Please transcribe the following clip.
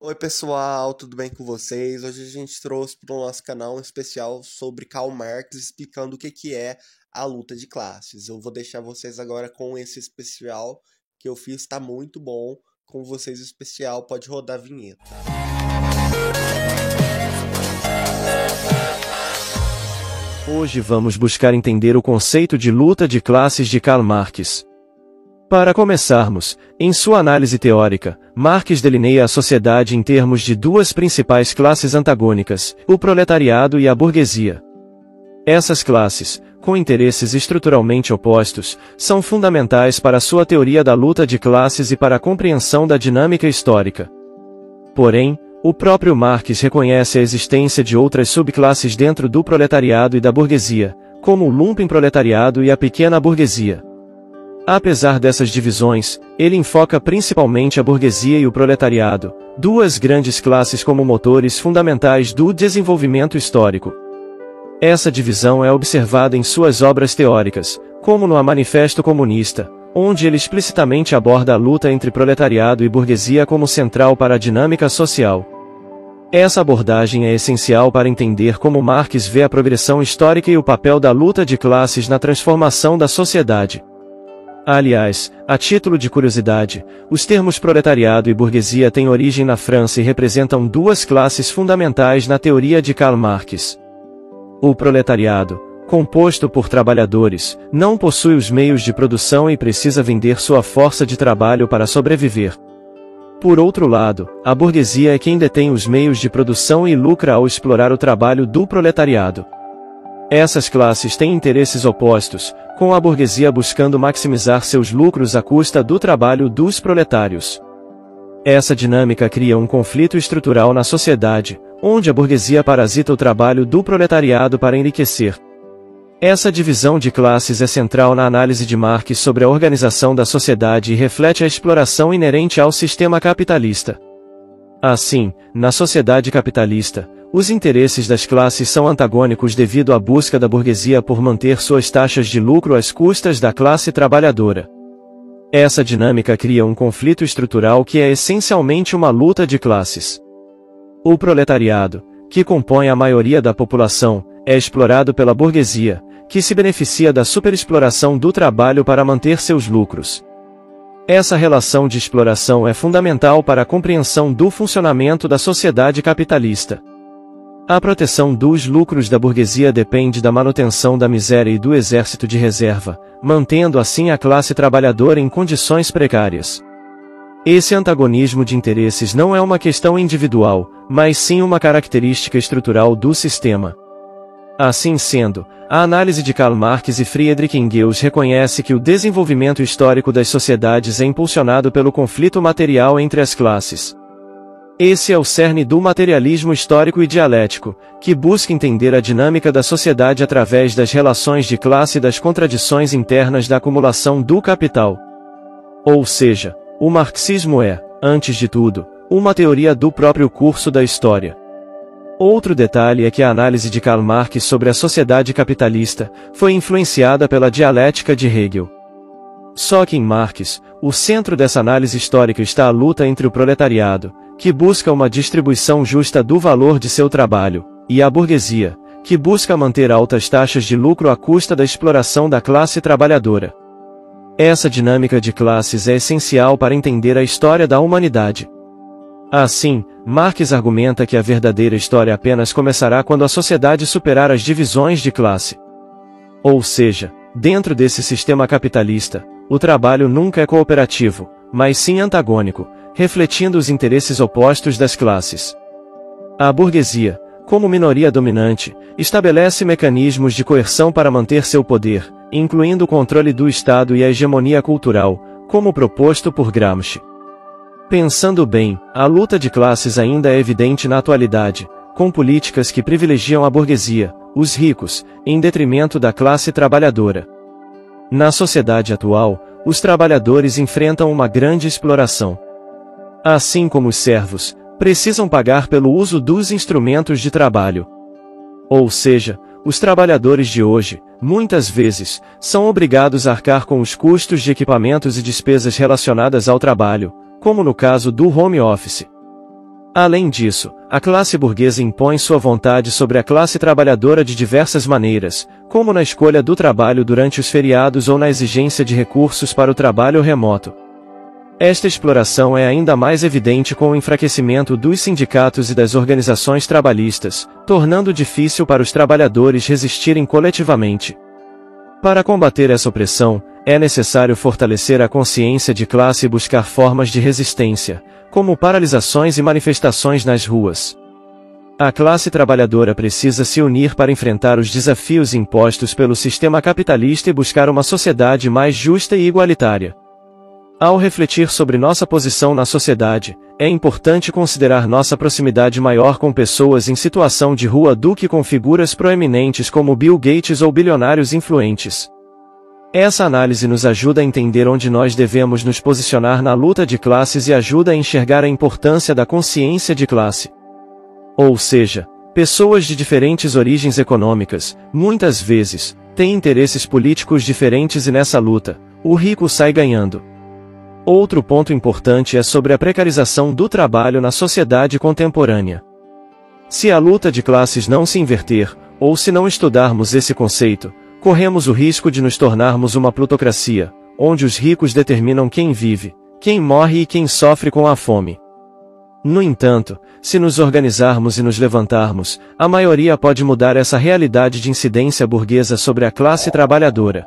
Oi pessoal, tudo bem com vocês? Hoje a gente trouxe para o nosso canal um especial sobre Karl Marx, explicando o que é a luta de classes. Eu vou deixar vocês agora com esse especial que eu fiz, está muito bom. Com vocês o especial, pode rodar a vinheta. Hoje vamos buscar entender o conceito de luta de classes de Karl Marx. Para começarmos, em sua análise teórica, Marx delineia a sociedade em termos de duas principais classes antagônicas, o proletariado e a burguesia. Essas classes, com interesses estruturalmente opostos, são fundamentais para sua teoria da luta de classes e para a compreensão da dinâmica histórica. Porém, o próprio Marx reconhece a existência de outras subclasses dentro do proletariado e da burguesia, como o lumpenproletariado e a pequena burguesia. Apesar dessas divisões, ele enfoca principalmente a burguesia e o proletariado, duas grandes classes como motores fundamentais do desenvolvimento histórico. Essa divisão é observada em suas obras teóricas, como no Manifesto Comunista, onde ele explicitamente aborda a luta entre proletariado e burguesia como central para a dinâmica social. Essa abordagem é essencial para entender como Marx vê a progressão histórica e o papel da luta de classes na transformação da sociedade. Aliás, a título de curiosidade, os termos proletariado e burguesia têm origem na França e representam duas classes fundamentais na teoria de Karl Marx. O proletariado, composto por trabalhadores, não possui os meios de produção e precisa vender sua força de trabalho para sobreviver. Por outro lado, a burguesia é quem detém os meios de produção e lucra ao explorar o trabalho do proletariado. Essas classes têm interesses opostos, com a burguesia buscando maximizar seus lucros à custa do trabalho dos proletários. Essa dinâmica cria um conflito estrutural na sociedade, onde a burguesia parasita o trabalho do proletariado para enriquecer. Essa divisão de classes é central na análise de Marx sobre a organização da sociedade e reflete a exploração inerente ao sistema capitalista. Assim, na sociedade capitalista, os interesses das classes são antagônicos devido à busca da burguesia por manter suas taxas de lucro às custas da classe trabalhadora. Essa dinâmica cria um conflito estrutural que é essencialmente uma luta de classes. O proletariado, que compõe a maioria da população, é explorado pela burguesia, que se beneficia da superexploração do trabalho para manter seus lucros. Essa relação de exploração é fundamental para a compreensão do funcionamento da sociedade capitalista. A proteção dos lucros da burguesia depende da manutenção da miséria e do exército de reserva, mantendo assim a classe trabalhadora em condições precárias. Esse antagonismo de interesses não é uma questão individual, mas sim uma característica estrutural do sistema. Assim sendo, a análise de Karl Marx e Friedrich Engels reconhece que o desenvolvimento histórico das sociedades é impulsionado pelo conflito material entre as classes. Esse é o cerne do materialismo histórico e dialético, que busca entender a dinâmica da sociedade através das relações de classe e das contradições internas da acumulação do capital. Ou seja, o marxismo é, antes de tudo, uma teoria do próprio curso da história. Outro detalhe é que a análise de Karl Marx sobre a sociedade capitalista foi influenciada pela dialética de Hegel. Só que em Marx, o centro dessa análise histórica está a luta entre o proletariado, que busca uma distribuição justa do valor de seu trabalho, e a burguesia, que busca manter altas taxas de lucro à custa da exploração da classe trabalhadora. Essa dinâmica de classes é essencial para entender a história da humanidade. Assim, Marx argumenta que a verdadeira história apenas começará quando a sociedade superar as divisões de classe. Ou seja, dentro desse sistema capitalista, o trabalho nunca é cooperativo, mas sim antagônico, refletindo os interesses opostos das classes. A burguesia, como minoria dominante, estabelece mecanismos de coerção para manter seu poder, incluindo o controle do Estado e a hegemonia cultural, como proposto por Gramsci. Pensando bem, a luta de classes ainda é evidente na atualidade, com políticas que privilegiam a burguesia, os ricos, em detrimento da classe trabalhadora. Na sociedade atual, os trabalhadores enfrentam uma grande exploração. Assim como os servos, precisam pagar pelo uso dos instrumentos de trabalho. Ou seja, os trabalhadores de hoje, muitas vezes, são obrigados a arcar com os custos de equipamentos e despesas relacionadas ao trabalho, como no caso do home office. Além disso, a classe burguesa impõe sua vontade sobre a classe trabalhadora de diversas maneiras, como na escolha do trabalho durante os feriados ou na exigência de recursos para o trabalho remoto. Esta exploração é ainda mais evidente com o enfraquecimento dos sindicatos e das organizações trabalhistas, tornando difícil para os trabalhadores resistirem coletivamente. Para combater essa opressão, é necessário fortalecer a consciência de classe e buscar formas de resistência, como paralisações e manifestações nas ruas. A classe trabalhadora precisa se unir para enfrentar os desafios impostos pelo sistema capitalista e buscar uma sociedade mais justa e igualitária. Ao refletir sobre nossa posição na sociedade, é importante considerar nossa proximidade maior com pessoas em situação de rua do que com figuras proeminentes como Bill Gates ou bilionários influentes. Essa análise nos ajuda a entender onde nós devemos nos posicionar na luta de classes e ajuda a enxergar a importância da consciência de classe. Ou seja, pessoas de diferentes origens econômicas, muitas vezes, têm interesses políticos diferentes e nessa luta, o rico sai ganhando. Outro ponto importante é sobre a precarização do trabalho na sociedade contemporânea. Se a luta de classes não se inverter, ou se não estudarmos esse conceito, corremos o risco de nos tornarmos uma plutocracia, onde os ricos determinam quem vive, quem morre e quem sofre com a fome. No entanto, se nos organizarmos e nos levantarmos, a maioria pode mudar essa realidade de incidência burguesa sobre a classe trabalhadora.